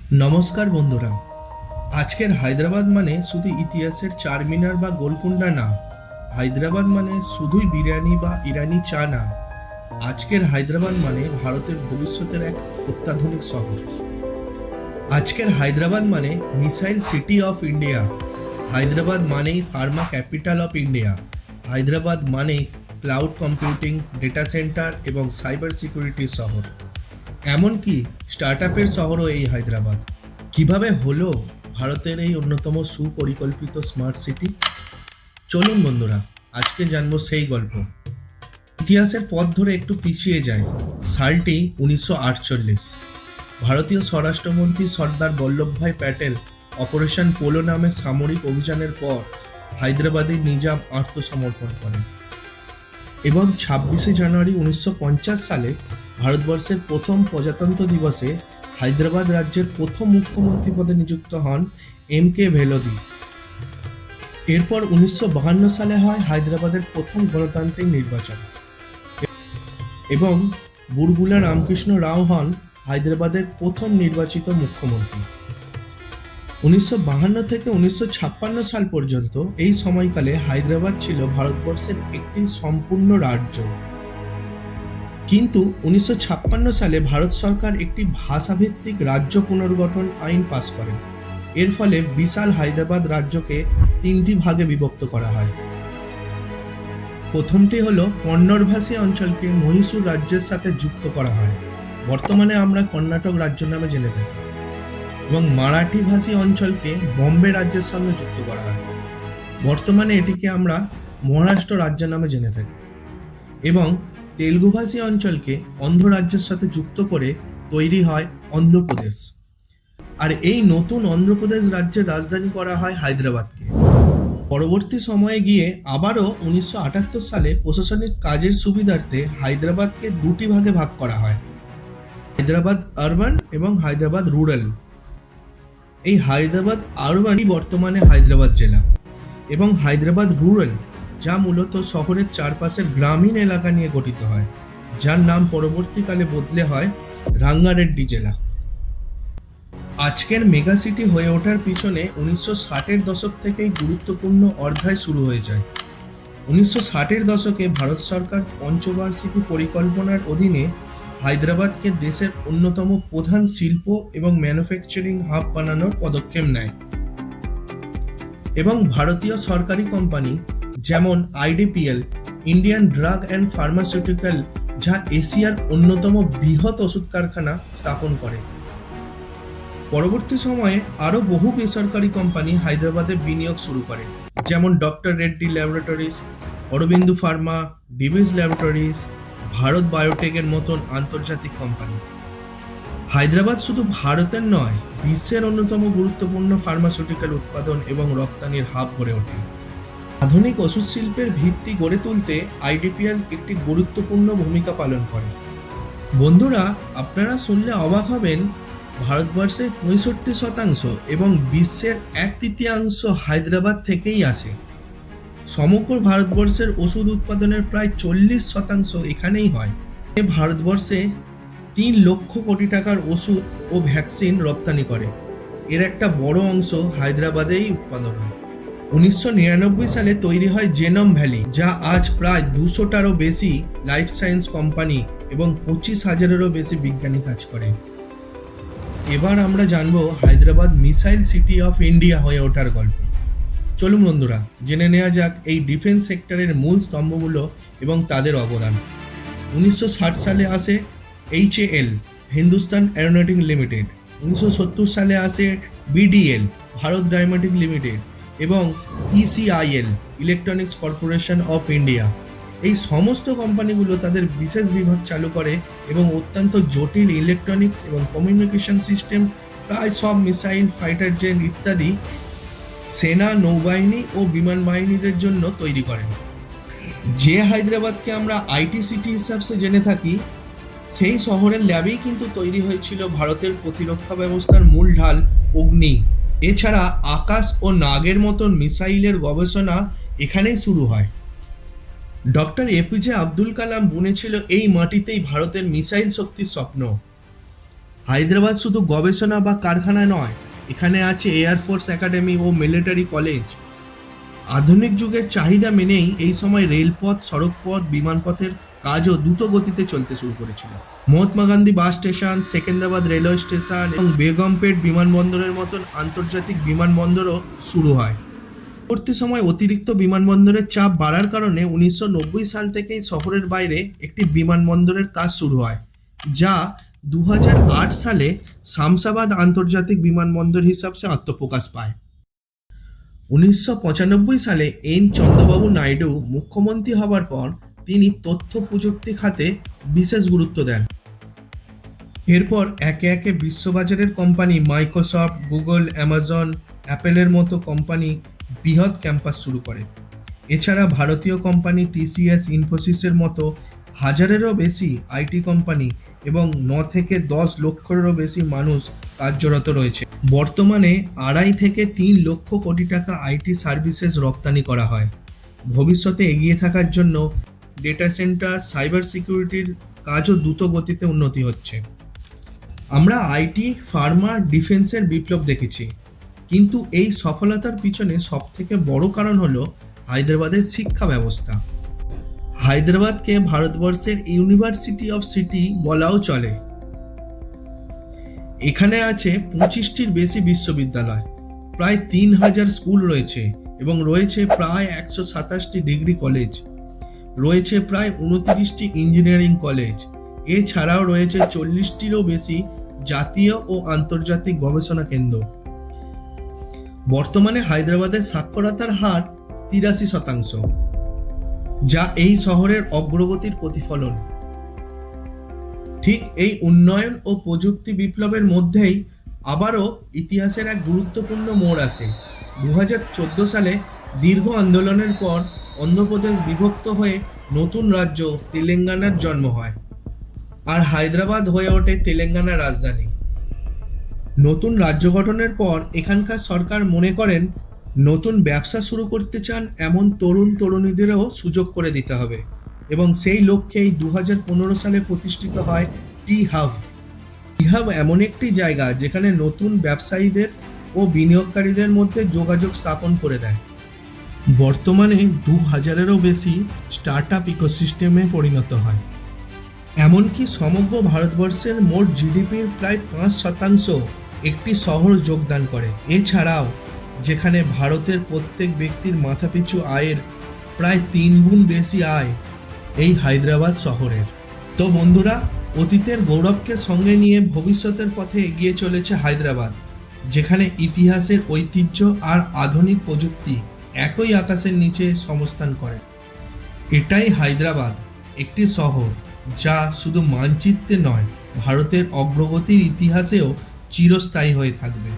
নমস্কার বন্ধুরা। আজকের হায়দ্রাবাদ মানে শুধু ইতিহাসের চারমিনার বা গোলকুন্ডা না, হায়দ্রাবাদ মানে শুধুই বিরিয়ানি বা ইরানি চা না। আজকের হায়দ্রাবাদ মানে ভারতের ভবিষ্যতের এক অত্যাধুনিক শহর। আজকের হায়দ্রাবাদ মানে missile city of India. Hyderabad মানেই pharma capital of India. Hyderabad মানেই ক্লাউড কম্পিউটিং, ডেটা সেন্টার এবং সাইবার সিকিউরিটির শহর। এমনকি স্টার্টআপের শহরও এই হায়দ্রাবাদ। কিভাবে হলো ভারতের এই অন্যতম সুপরিকল্পিত স্মার্ট সিটি? চলুন বন্ধুরা, আজকে জানবো সেই গল্প। ইতিহাসের পথ ধরে একটু পিছিয়ে যায়। সালটি 1948। ভারতীয় স্বরাষ্ট্রমন্ত্রী সর্দার বল্লভভাই প্যাটেল অপারেশন পোলো নামে সামরিক অভিযানের পর হায়দ্রাবাদে নিজাম আত্মসমর্পণ করেন এবং 26শে জানুয়ারি 1950 সালে ভারতবর্ষের প্রথম প্রজাতন্ত্র দিবসে হায়দ্রাবাদ রাজ্যের প্রথম মুখ্যমন্ত্রী পদে নিযুক্ত হন এম.কে. ভেলোদি। এরপর 1952 সালে হয় হায়দ্রাবাদের প্রথম গণতান্ত্রিক নির্বাচন এবং বুরবুলা রামকৃষ্ণ রাও হন হায়দ্রাবাদের প্রথম নির্বাচিত মুখ্যমন্ত্রী। 1952 থেকে 1956 সাল পর্যন্ত এই সময়কালে হায়দ্রাবাদ ছিল ভারতবর্ষের একটি সম্পূর্ণ রাজ্য। কিন্তু 1956 সালে ভারত সরকার একটি ভাষাভিত্তিক রাজ্য পুনর্গঠন আইন পাস করেন। এর ফলে বিশাল হায়দ্রাবাদ রাজ্যকে তিনটি ভাগে বিভক্ত করা হয়। প্রথমটি হলো কন্নড়ভাষী অঞ্চলকে মহীশূর রাজ্যের সাথে যুক্ত করা হয়, বর্তমানে আমরা কর্ণাটক রাজ্য নামে জেনে থাকি, এবং মারাঠি ভাষী অঞ্চলকে বম্বে রাজ্যের সঙ্গে যুক্ত করা হয়, বর্তমানে এটিকে আমরা মহারাষ্ট্র রাজ্য নামে জেনে থাকি, এবং তেলুগুভাষী অঞ্চলকে অন্ধ্র রাজ্যের সাথে যুক্ত করে তৈরি হয় অন্ধ্রপ্রদেশ। আর এই নতুন অন্ধ্রপ্রদেশ রাজ্যের রাজধানী করা হয় হায়দ্রাবাদকে। পরবর্তী সময়ে গিয়ে আবারও 1978 সালে প্রশাসনিক কাজের সুবিধার্থে হায়দ্রাবাদকে দুটি ভাগে ভাগ করা হয়, হায়দ্রাবাদ আরবান এবং হায়দ্রাবাদ রুরাল। এই হায়দ্রাবাদ আরবানই বর্তমানে হায়দ্রাবাদ জেলা, এবং হায়দ্রাবাদ রুরাল যা মূলত শহরের চারপাশের গ্রামীণ এলাকা নিয়ে গঠিত হয়, যার নাম পরবর্তীকালে বদলে হয় রাঙ্গারেড্ডি জেলা। আজকের মেগা সিটি হয়ে ওঠার পিছনে 1960-এর দশক থেকেই গুরুত্বপূর্ণ অধ্যায় শুরু হয়ে যায়। 1960-এর দশকে ভারত সরকার পঞ্চবার্ষিকী পরিকল্পনার অধীনে হায়দ্রাবাদকে দেশের অন্যতম প্রধান শিল্প এবং ম্যানুফ্যাকচারিং হাব বানানোর পদক্ষেপ নেয়, এবং ভারতীয় সরকারি কোম্পানি যেমন আইডিপিএল, ইন্ডিয়ান ড্রাগ অ্যান্ড ফার্মাসিউটিক্যাল, যা এশিয়ার অন্যতম বৃহৎ ওষুধ কারখানা স্থাপন করে। পরবর্তী সময়ে আরও বহু বেসরকারি কোম্পানি হায়দ্রাবাদে বিনিয়োগ শুরু করে, যেমন doctor Reddy laboratories, Aurobindo pharma, Divi's laboratories, Bharat বায়োটেকের মতন আন্তর্জাতিক কোম্পানি। হায়দ্রাবাদ শুধু ভারতের নয়, বিশ্বের অন্যতম গুরুত্বপূর্ণ ফার্মাসিউটিক্যাল উৎপাদন এবং রপ্তানির হাব গড়ে ওঠে। আধুনিক ওষুধ শিল্পের ভিত্তি গড়ে তুলতে আইডিপিএল একটি গুরুত্বপূর্ণ ভূমিকা পালন করে। বন্ধুরা, আপনারা শুনলে অবাক হবেন, ভারতবর্ষের 65% এবং বিশ্বের 1/3 হায়দ্রাবাদ থেকেই আসে। সমগ্র ভারতবর্ষের ওষুধ উৎপাদনের প্রায় 40% এখানেই হয়। ভারতবর্ষে 3 লক্ষ কোটি টাকার ওষুধ ও ভ্যাকসিন রপ্তানি করে, এর একটা বড় অংশ হায়দ্রাবাদেই উৎপাদন হয়। 1999 সালে তৈরি হয় জেনম ভ্যালি, যা আজ প্রায় 200টারও বেশি লাইফ সায়েন্স কোম্পানি এবং 25,000-এরও বেশি বিজ্ঞানী কাজ করে। এবার আমরা জানবো Hyderabad missile city of India হয়ে ওঠার গল্প। চলুন বন্ধুরা, জেনে নেওয়া যাক এই ডিফেন্স সেক্টরের মূল স্তম্ভগুলো এবং তাদের অবদান। 1960 সালে আসে HAL, হিন্দুস্তান এরোনটিক্স লিমিটেড। 1970 সালে আসে BDL, ভারত ডায়নামিক লিমিটেড, এবং ECIL, electronics corporation of India. এই সমস্ত কোম্পানিগুলো তাদের বিশেষ বিভাগ চালু করে এবং অত্যন্ত জটিল ইলেকট্রনিক্স এবং কমিউনিকেশন সিস্টেম, প্রায় সব মিসাইল, ফাইটার জেট ইত্যাদি সেনা, নৌবাহিনী ও বিমান বাহিনীদের জন্য তৈরি করেন। যে হায়দ্রাবাদকে আমরা আইটি সিটি হিসাবে জেনে থাকি, সেই শহরের ল্যাবেই কিন্তু তৈরি হয়েছিল ভারতের প্রতিরক্ষা ব্যবস্থার মূল ঢাল অগ্নি। এছাড়া আকাশ ও নাগের মতন মিসাইলের গবেষণা এখানেই শুরু হয়। ডক্টর এপিজে আব্দুল কালাম বুনেছিল এই মাটিতেই ভারতের মিসাইল শক্তির স্বপ্ন। হায়দ্রাবাদ শুধু গবেষণা বা কারখানা নয়, এখানে আছে এয়ারফোর্স একাডেমি ও মিলিটারি কলেজ। আধুনিক যুগের চাহিদা মেনেই এই সময় রেলপথ, সড়কপথ, বিমানপথের কাজও দ্রুত গতিতে চলতে শুরু করেছিল। Mahatma Gandhi bus station, Secunderabad railway station এবং বেগমপেট বিমানবন্দরের মতন আন্তর্জাতিক বিমানবন্দরও শুরু হয়। পরবর্তী সময় অতিরিক্ত বিমানবন্দরের চাপ বাড়ার কারণে 1990 সাল থেকেই শহরের বাইরে একটি বিমানবন্দরের কাজ শুরু হয়, যা 2008 সালে শামসাবাদ আন্তর্জাতিক বিমানবন্দর হিসাবে আত্মপ্রকাশ পায়। 1995 সালে এন চন্দ্রবাবু নাইডু মুখ্যমন্ত্রী হবার পর তিনি তথ্য প্রযুক্তি খাতে বিশেষ গুরুত্ব দেন। এরপর একে একে বিশ্ববাজারের কোম্পানি মাইক্রোসফট, গুগল, অ্যামাজন, অ্যাপেলের মতো কোম্পানি বৃহৎ ক্যাম্পাস শুরু করে। এছাড়া ভারতীয় কোম্পানি টিসিএস, ইনফোসিসের মতো হাজারেরও বেশি আইটি কোম্পানি এবং 9 থেকে 10 লক্ষেরও বেশি মানুষ কার্যরত রয়েছে। বর্তমানে 2.5 থেকে 3 লক্ষ কোটি টাকা আইটি সার্ভিসেস রপ্তানি করা হয়। ভবিষ্যতে এগিয়ে থাকার জন্য ডেটা সেন্টার, সাইবার সিকিউরিটির কাজও দ্রুত গতিতে উন্নতি হচ্ছে। আমরা আইটি, ফার্মা, ডিফেন্সের বিপ্লব দেখেছি, কিন্তু এই সফলতার পিছনে সবথেকে বড় কারণ হলো হায়দ্রাবাদের শিক্ষা ব্যবস্থা। হায়দ্রাবাদকে ভারতবর্ষের ইউনিভার্সিটি অফ সিটি বলাও চলে। এখানে আছে 25টির বেশি বিশ্ববিদ্যালয়, প্রায় 3000 স্কুল রয়েছে এবং রয়েছে প্রায় 127টি ডিগ্রি কলেজ, রয়েছে প্রায় 29টি ইঞ্জিনিয়ারিং কলেজ। এছাড়াও রয়েছে 40টিরও বেশি জাতীয় ও আন্তর্জাতিক গবেষণা কেন্দ্র। বর্তমানে হায়দ্রাবাদের সাক্ষরতার হার 83%, যা এই শহরের অগ্রগতির প্রতিফলন। ঠিক এই উন্নয়ন ও প্রযুক্তি বিপ্লবের মধ্যেই আবারও ইতিহাসের এক গুরুত্বপূর্ণ মোড় আসে। 2014 সালে দীর্ঘ আন্দোলনের পর অন্ধ্রপ্রদেশ বিভক্ত হয়ে নতুন রাজ্য তেলেঙ্গানার জন্ম হয়, আর হায়দ্রাবাদ হয়ে ওঠে তেলেঙ্গানার রাজধানী। নতুন রাজ্য গঠনের পর এখানকার সরকার মনে করেন নতুন ব্যবসা শুরু করতে চান এমন তরুণ তরুণীদেরও সুযোগ করে দিতে হবে, এবং সেই লক্ষ্যেই 2015 সালে প্রতিষ্ঠিত হয় টি হাব। টি হাব এমন একটি জায়গা যেখানে নতুন ব্যবসায়ীদের ও বিনিয়োগকারীদের মধ্যে যোগাযোগ স্থাপন করে দেয়। বর্তমানে 2000-এরও বেশি স্টার্ট আপ ইকোসিস্টেমে পরিণত হয়। এমনকি সমগ্র ভারতবর্ষের মোট জিডিপির প্রায় 5% একটি শহর যোগদান করে। এছাড়াও যেখানে ভারতের প্রত্যেক ব্যক্তির মাথাপিছু আয়ের প্রায় 3 গুণ বেশি আয় এই হায়দ্রাবাদ শহরের। তো বন্ধুরা, অতীতের গৌরবকে সঙ্গে নিয়ে ভবিষ্যতের পথে এগিয়ে চলেছে হায়দ্রাবাদ, যেখানে ইতিহাসের ঐতিহ্য আর আধুনিক প্রযুক্তি একই আকাশের নিচে সমস্থান করে। এটাই হায়দ্রাবাদ, একটি শহর যা শুধু মানচিত্রে নয়, ভারতের অগ্রগতির ইতিহাসেও চিরস্থায়ী হয়ে থাকবে।